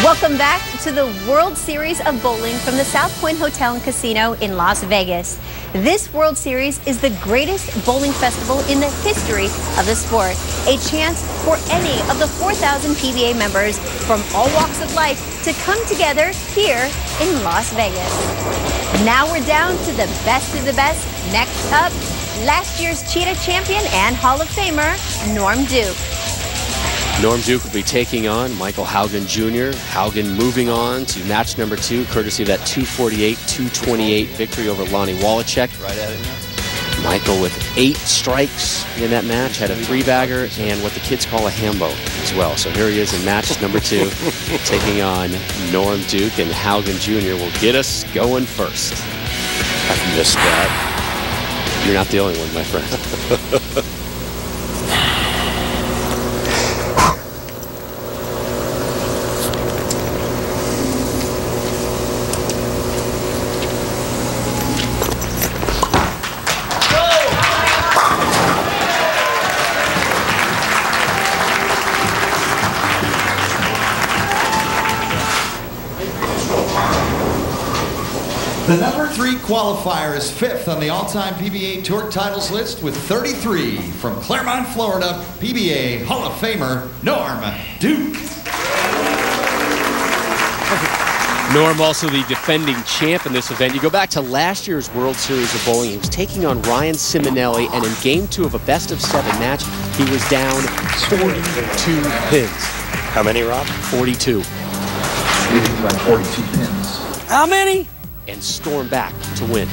Welcome back to the World Series of Bowling from the South Point Hotel and Casino in Las Vegas. This World Series is the greatest bowling festival in the history of the sport. A chance for any of the 4,000 PBA members from all walks of life to come together here in Las Vegas. Now we're down to the best of the best. Next up, last year's Cheetah champion and Hall of Famer, Norm Duke. Norm Duke will be taking on Michael Haugen Jr. Haugen moving on to match number 2, courtesy of that 248-228 victory over Lonnie Wallachek. Right at it now. Michael with 8 strikes in that match, had a 3-bagger and what the kids call a hambo as well. So here he is in match number 2, taking on Norm Duke, and Haugen Jr. will get us going first. I've missed that. You're not the only one, my friend. The number 3 qualifier is 5th on the all-time PBA Tour titles list with 33 from Claremont, Florida, PBA Hall of Famer Norm Duke. Norm also the defending champ in this event. You go back to last year's World Series of Bowling, he was taking on Ryan Simonelli, and in game 2 of a best-of-7 match, he was down 42 pins. How many, Rob? 42. Leading by 42 pins. How many? And storm back to win.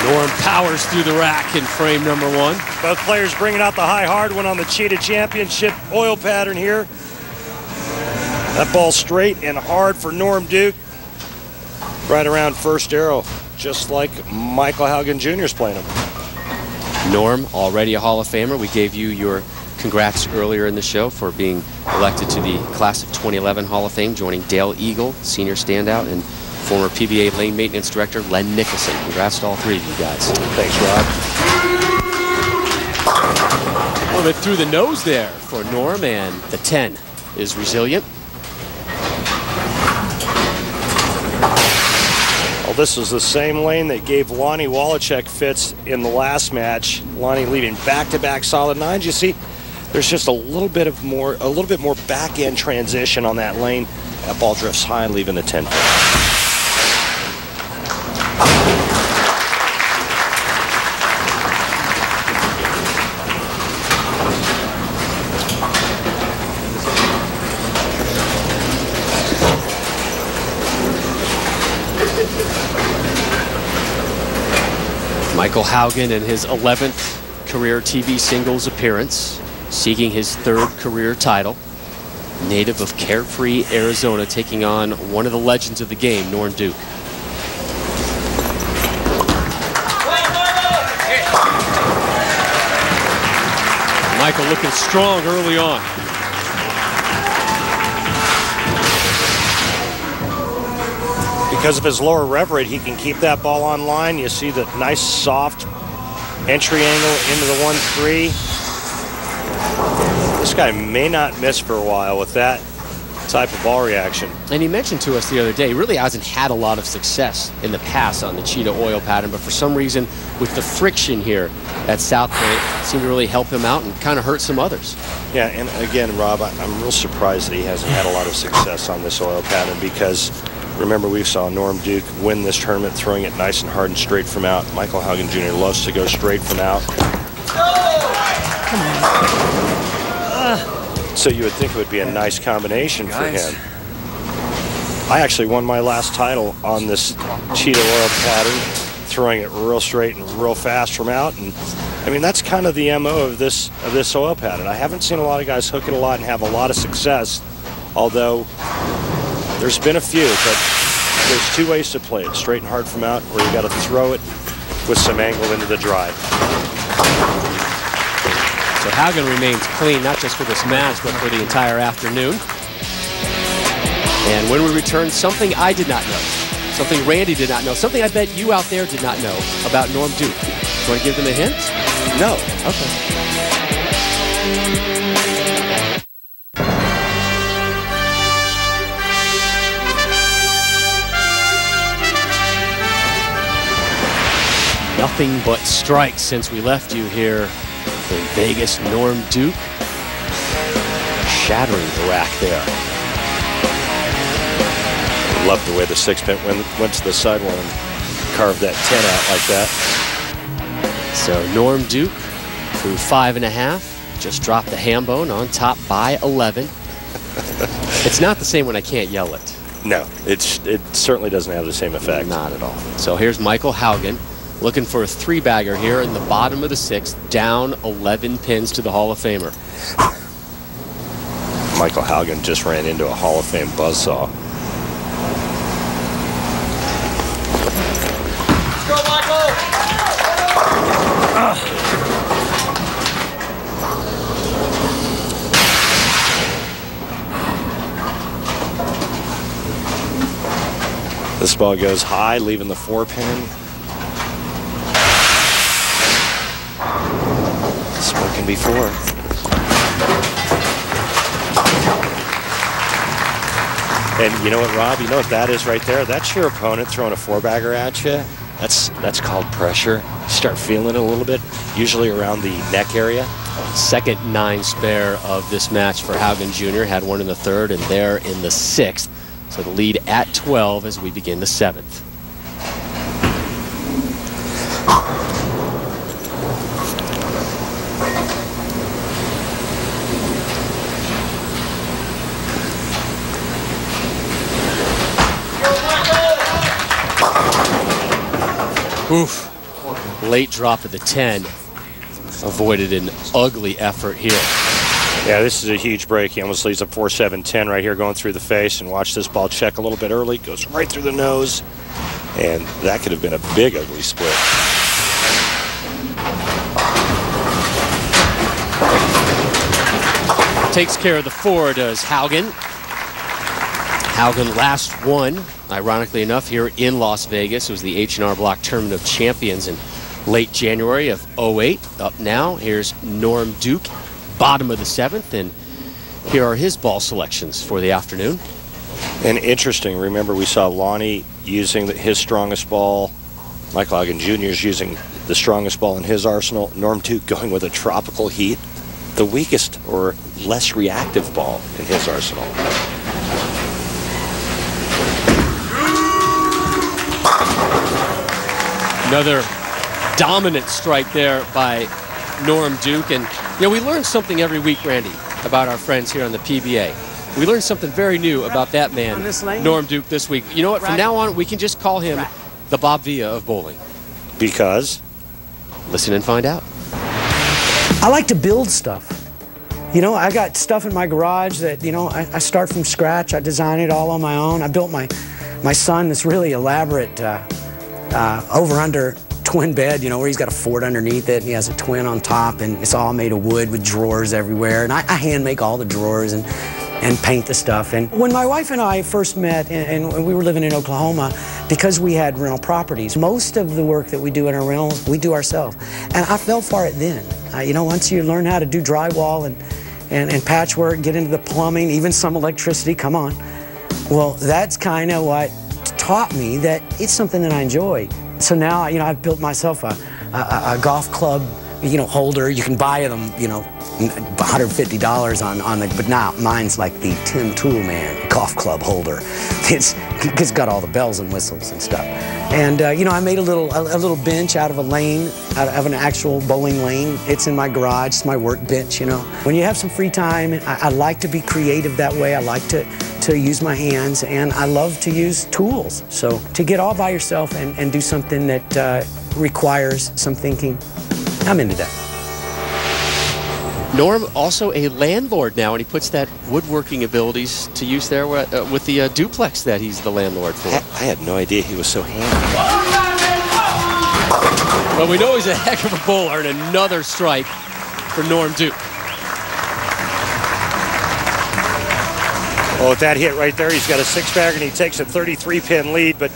Norm powers through the rack in frame number 1. Both players bringing out the high hard one on the Cheetah Championship oil pattern here. That ball straight and hard for Norm Duke. Right around first arrow, just like Michael Haugen Jr. is playing him. Norm, already a Hall of Famer. We gave you your congrats earlier in the show for being elected to the class of 2011 Hall of Fame, joining Dale Eagle, senior standout, and former PBA lane maintenance director Len Nicholson. Congrats to all 3 of you guys. Thanks, Rob. A little bit through the nose there for Norm, and the 10 is resilient. Well, this is the same lane that gave Lonnie Wallachek fits in the last match. Lonnie leading back-to-back solid 9s. You see, there's just a little bit more back-end transition on that lane. That ball drifts high, leaving the 10. Michael Haugen in his 11th career TV singles appearance, seeking his 3rd career title. Native of Carefree, Arizona, taking on one of the legends of the game, Norm Duke. Michael looking strong early on. Because of his lower rev rate, he can keep that ball on line. You see the nice soft entry angle into the 1-3. This guy may not miss for a while with that type of ball reaction. And he mentioned to us the other day, he really hasn't had a lot of success in the past on the Cheetah oil pattern, but for some reason, with the friction here at South Point, it seemed to really help him out and kind of hurt some others. Yeah, and again, Rob, I'm real surprised that he hasn't had a lot of success on this oil pattern, because remember, we saw Norm Duke win this tournament throwing it nice and hard and straight from out. Michael Haugen Jr. loves to go straight from out. So you would think it would be a nice combination for him. I actually won my last title on this Cheetah oil pattern, throwing it real straight and real fast from out. And I mean, that's kind of the MO of this oil pattern. I haven't seen a lot of guys hook it a lot and have a lot of success, although there's been a few, but there's 2 ways to play it, straight and hard from out, or you got to throw it with some angle into the drive. So Haugen remains clean, not just for this match, but for the entire afternoon. And when we return, something I did not know. something Randy did not know, something I bet you out there did not know about Norm Duke. Do you want to give them a hint? No. Okay. Nothing but strikes since we left you here in Vegas. Norm Duke shattering the rack there. Love the way the 6-pin went to the sidewall and carved that 10 out like that. So Norm Duke through 5.5, just dropped the ham bone on top by 11. It's not the same when I can't yell it. No, it certainly doesn't have the same effect. Not at all. So here's Michael Haugen looking for a 3-bagger here in the bottom of the 6th, down 11 pins to the Hall of Famer. Michael Haugen just ran into a Hall of Fame buzzsaw. Let's go, Michael! This ball goes high, leaving the 4-pin. Spoken before. And you know what, Rob? You know what that is right there? That's your opponent throwing a 4-bagger at you. That's called pressure. You start feeling it a little bit, usually around the neck area. Second 9 spare of this match for Haugen Jr. Had one in the 3rd and there in the 6th. So the lead at 12 as we begin the 7th. Oof. Late drop of the 10. Avoided an ugly effort here. Yeah, this is a huge break. He almost leaves a 4-7-10 right here going through the face. And watch this ball check a little bit early. Goes right through the nose. And that could have been a big, ugly split. Takes care of the 4, does Haugen. Haugen last won, ironically enough, here in Las Vegas. It was the H&R Block Tournament of Champions in late January of 08. Up now, here's Norm Duke, bottom of the 7th, and here are his ball selections for the afternoon. And interesting, remember we saw Lonnie using his strongest ball, Michael Haugen Jr. is using the strongest ball in his arsenal, Norm Duke going with a tropical heat, the weakest or less reactive ball in his arsenal. Another dominant strike there by Norm Duke. And, you know, we learn something every week, Randy, about our friends here on the PBA. We learned something very new about that man, Norm Duke, this week. You know what? From now on, we can just call him the Bob Villa of bowling. Because? Listen and find out. I like to build stuff. You know, I got stuff in my garage that, you know, I start from scratch. I design it all on my own. I built my son this really elaborate over-under twin bed, you know, where he's got a fort underneath it and he has a twin on top and it's all made of wood with drawers everywhere. And I hand make all the drawers and paint the stuff. And when my wife and I first met and we were living in Oklahoma, because we had rental properties, most of the work that we do in our rentals, we do ourselves. And I fell for it then. You know, once you learn how to do drywall and patchwork, get into the plumbing, even some electricity, come on. Well, that's kind of what taught me that it's something that I enjoy. So now, you know, I've built myself a golf club, you know, holder. You can buy them, you know, $150 on the, but now mine's like the Tim Toolman golf club holder. It's got all the bells and whistles and stuff. And you know, I made a little bench out of a lane, out of an actual bowling lane. It's in my garage. It's my work bench. You know, when you have some free time, I like to be creative that way. I like to use my hands, and I love to use tools. So to get all by yourself and do something that requires some thinking, I'm into that. Norm also a landlord now, and he puts that woodworking abilities to use there with the duplex that he's the landlord for. I had no idea he was so handy. Well, we know he's a heck of a bowler, and another strike for Norm Duke. Well, with that hit right there, he's got a 6-bagger and he takes a 33-pin lead, but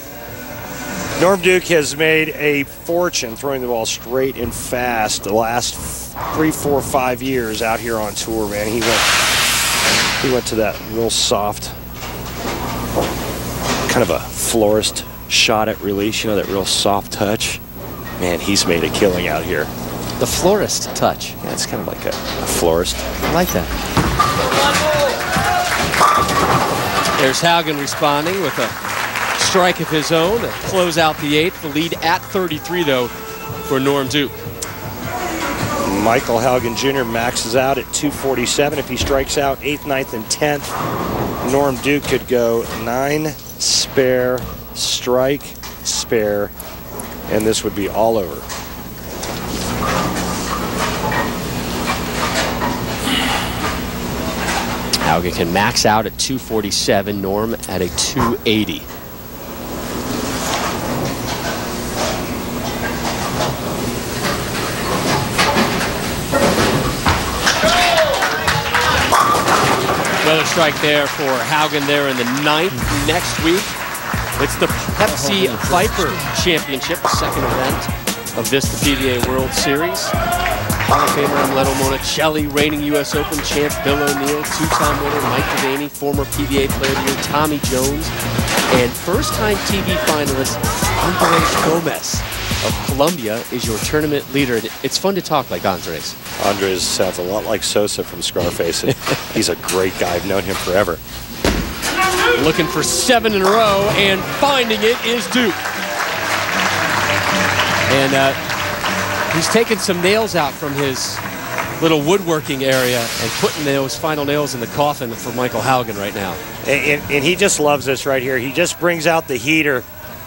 Norm Duke has made a fortune throwing the ball straight and fast the last 3, 4, 5 years out here on tour, man. He went to that real soft, kind of a florist shot at release, you know, that real soft touch. Man, he's made a killing out here. The florist touch. Yeah, it's kind of like a florist. I like that. There's Haugen responding with a strike of his own to close out the 8th. The lead at 33, though, for Norm Duke. Michael Haugen Jr. maxes out at 247. If he strikes out 8th, 9th, and 10th, Norm Duke could go 9, spare, strike, spare, and this would be all over. Haugen can max out at 247, Norm at a 280. Another strike there for Haugen there in the 9th. Next week, it's the Pepsi Viper Championship, the second event of this, the PBA World Series. Hall of Famer Amleto Monicelli, reigning U.S. Open champ Bill O'Neill, two-time winner Mike Devaney, former PBA Player of the Year Tommy Jones, and first-time TV finalist Andres Gomez of Colombia is your tournament leader. It's fun to talk like Andres. Andres sounds a lot like Sosa from Scarface. And he's a great guy. I've known him forever. Looking for 7 in a row, and finding it is Duke. And he's taken some nails out from his little woodworking area and putting those final nails in the coffin for Michael Haugen right now. And he just loves this right here. He just brings out the heater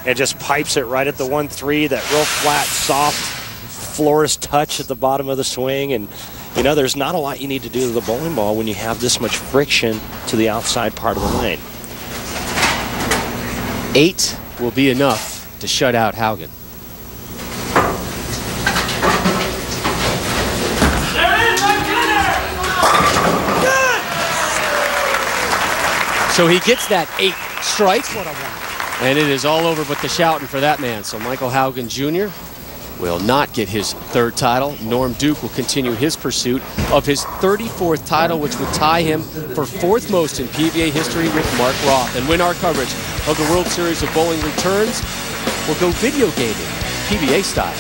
and just pipes it right at the 1-3, that real flat, soft, florist touch at the bottom of the swing. And, you know, there's not a lot you need to do to the bowling ball when you have this much friction to the outside part of the lane. 8 will be enough to shut out Haugen. So he gets that 8 strike, and it is all over but the shouting for that man. So Michael Haugen Jr. will not get his 3rd title. Norm Duke will continue his pursuit of his 34th title, which would tie him for 4th most in PBA history with Mark Roth. And when our coverage of the World Series of Bowling returns, we'll go video gaming, PBA style.